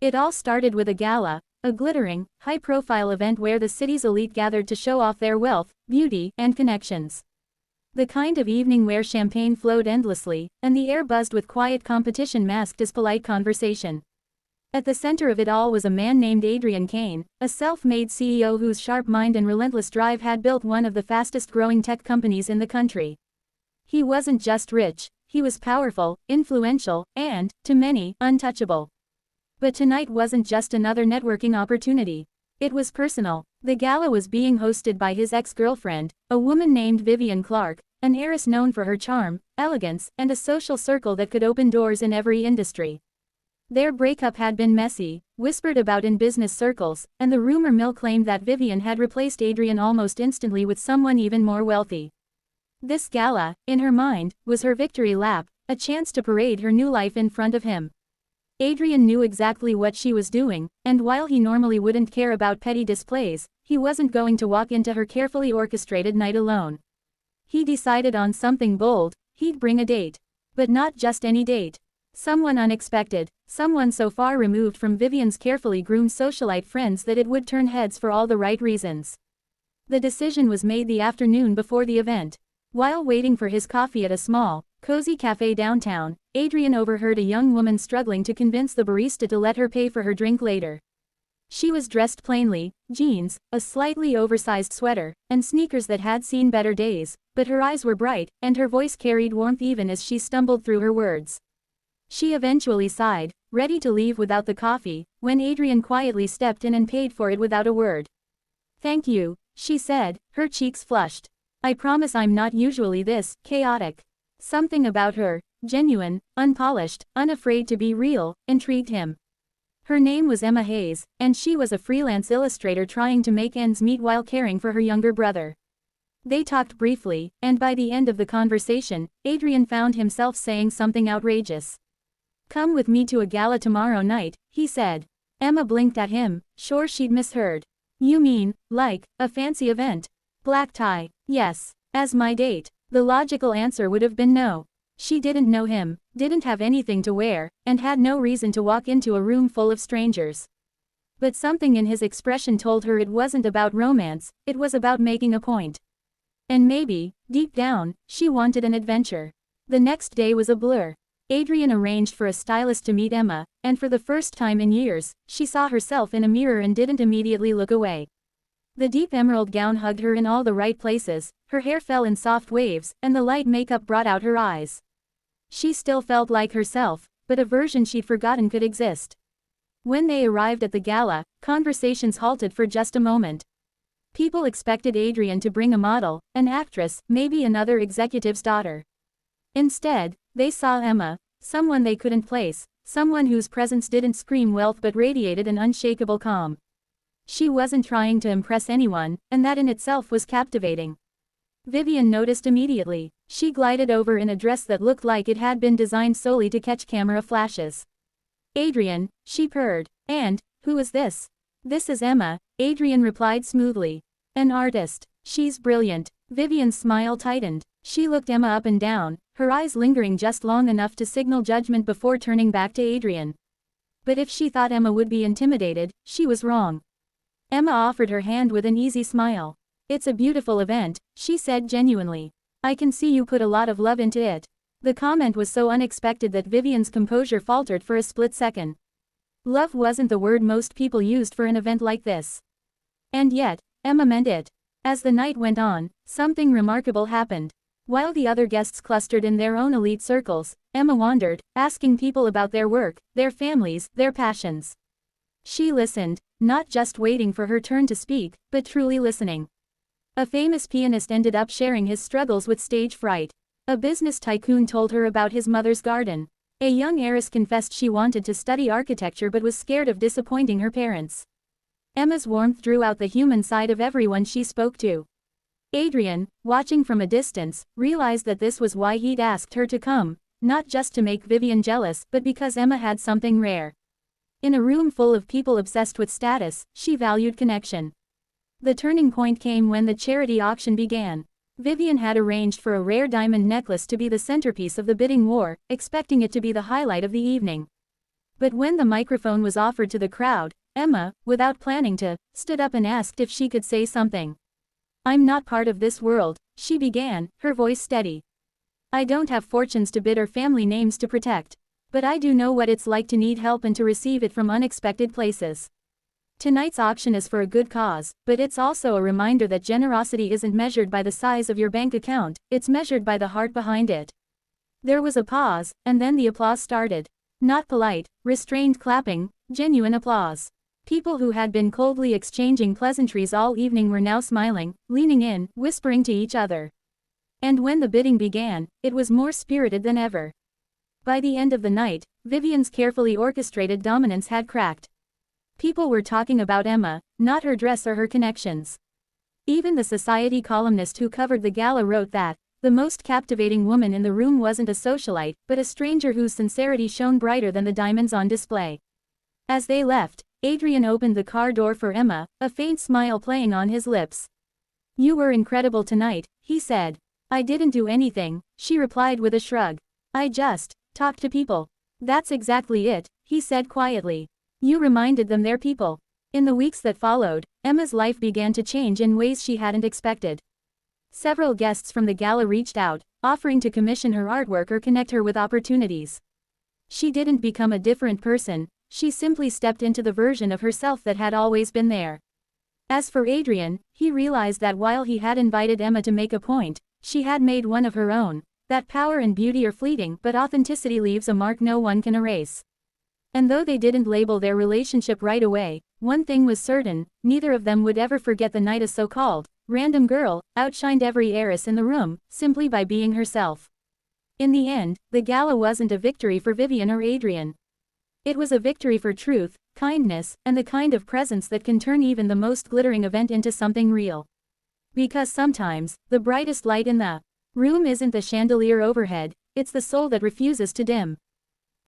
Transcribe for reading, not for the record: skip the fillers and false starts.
It all started with a gala, a glittering, high-profile event where the city's elite gathered to show off their wealth, beauty, and connections. The kind of evening where champagne flowed endlessly, and the air buzzed with quiet competition masked as polite conversation. At the center of it all was a man named Adrian Kane, a self-made CEO whose sharp mind and relentless drive had built one of the fastest-growing tech companies in the country. He wasn't just rich, he was powerful, influential, and, to many, untouchable. But tonight wasn't just another networking opportunity. It was personal. The gala was being hosted by his ex-girlfriend, a woman named Vivian Clark, an heiress known for her charm, elegance, and a social circle that could open doors in every industry. Their breakup had been messy, whispered about in business circles, and the rumor mill claimed that Vivian had replaced Adrian almost instantly with someone even more wealthy. This gala, in her mind, was her victory lap, a chance to parade her new life in front of him. Adrian knew exactly what she was doing, and while he normally wouldn't care about petty displays, he wasn't going to walk into her carefully orchestrated night alone. He decided on something bold. He'd bring a date. But not just any date. Someone unexpected, someone so far removed from Vivian's carefully groomed socialite friends that it would turn heads for all the right reasons. The decision was made the afternoon before the event. While waiting for his coffee at a small, cozy cafe downtown, Adrian overheard a young woman struggling to convince the barista to let her pay for her drink later. She was dressed plainly, jeans, a slightly oversized sweater, and sneakers that had seen better days, but her eyes were bright, and her voice carried warmth even as she stumbled through her words. She eventually sighed, ready to leave without the coffee, when Adrian quietly stepped in and paid for it without a word. "Thank you," she said, her cheeks flushed. "I promise I'm not usually this chaotic." Something about her, genuine, unpolished, unafraid to be real, intrigued him. Her name was Emma Hayes, and she was a freelance illustrator trying to make ends meet while caring for her younger brother. They talked briefly, and by the end of the conversation, Adrian found himself saying something outrageous. "Come with me to a gala tomorrow night," he said. Emma blinked at him, sure she'd misheard. "You mean, like, a fancy event? Black tie?" "Yes. As my date." The logical answer would have been no. She didn't know him, didn't have anything to wear, and had no reason to walk into a room full of strangers. But something in his expression told her it wasn't about romance, it was about making a point. And maybe, deep down, she wanted an adventure. The next day was a blur. Adrian arranged for a stylist to meet Emma, and for the first time in years, she saw herself in a mirror and didn't immediately look away. The deep emerald gown hugged her in all the right places, her hair fell in soft waves, and the light makeup brought out her eyes. She still felt like herself, but a version she'd forgotten could exist. When they arrived at the gala, conversations halted for just a moment. People expected Adrian to bring a model, an actress, maybe another executive's daughter. Instead, they saw Emma, someone they couldn't place, someone whose presence didn't scream wealth but radiated an unshakable calm. She wasn't trying to impress anyone, and that in itself was captivating. Vivian noticed immediately. She glided over in a dress that looked like it had been designed solely to catch camera flashes. "Adrian," she purred. "And, who is this?" "This is Emma," Adrian replied smoothly. "An artist. She's brilliant." Vivian's smile tightened. She looked Emma up and down, her eyes lingering just long enough to signal judgment before turning back to Adrian. But if she thought Emma would be intimidated, she was wrong. Emma offered her hand with an easy smile. "It's a beautiful event," she said genuinely. "I can see you put a lot of love into it." The comment was so unexpected that Vivian's composure faltered for a split second. Love wasn't the word most people used for an event like this. And yet, Emma meant it. As the night went on, something remarkable happened. While the other guests clustered in their own elite circles, Emma wandered, asking people about their work, their families, their passions. She listened, not just waiting for her turn to speak, but truly listening. A famous pianist ended up sharing his struggles with stage fright. A business tycoon told her about his mother's garden. A young heiress confessed she wanted to study architecture but was scared of disappointing her parents. Emma's warmth drew out the human side of everyone she spoke to. Adrian, watching from a distance, realized that this was why he'd asked her to come, not just to make Vivian jealous, but because Emma had something rare. In a room full of people obsessed with status, she valued connection. The turning point came when the charity auction began. Vivian had arranged for a rare diamond necklace to be the centerpiece of the bidding war, expecting it to be the highlight of the evening. But when the microphone was offered to the crowd, Emma, without planning to, stood up and asked if she could say something. "I'm not part of this world," she began, her voice steady. "I don't have fortunes to bid or family names to protect. But I do know what it's like to need help and to receive it from unexpected places. Tonight's auction is for a good cause, but it's also a reminder that generosity isn't measured by the size of your bank account, it's measured by the heart behind it." There was a pause, and then the applause started. Not polite, restrained clapping, genuine applause. People who had been coldly exchanging pleasantries all evening were now smiling, leaning in, whispering to each other. And when the bidding began, it was more spirited than ever. By the end of the night, Vivian's carefully orchestrated dominance had cracked. People were talking about Emma, not her dress or her connections. Even the society columnist who covered the gala wrote that the most captivating woman in the room wasn't a socialite, but a stranger whose sincerity shone brighter than the diamonds on display. As they left, Adrian opened the car door for Emma, a faint smile playing on his lips. "You were incredible tonight," he said. "I didn't do anything," she replied with a shrug. "I just talked to people." "That's exactly it," he said quietly. "You reminded them they're people." In the weeks that followed, Emma's life began to change in ways she hadn't expected. Several guests from the gala reached out, offering to commission her artwork or connect her with opportunities. She didn't become a different person, she simply stepped into the version of herself that had always been there. As for Adrian, he realized that while he had invited Emma to make a point, she had made one of her own, that power and beauty are fleeting but authenticity leaves a mark no one can erase. And though they didn't label their relationship right away, one thing was certain, neither of them would ever forget the night a so-called random girl outshined every heiress in the room, simply by being herself. In the end, the gala wasn't a victory for Vivian or Adrian. It was a victory for truth, kindness, and the kind of presence that can turn even the most glittering event into something real. Because sometimes, the brightest light in the room isn't the chandelier overhead, it's the soul that refuses to dim.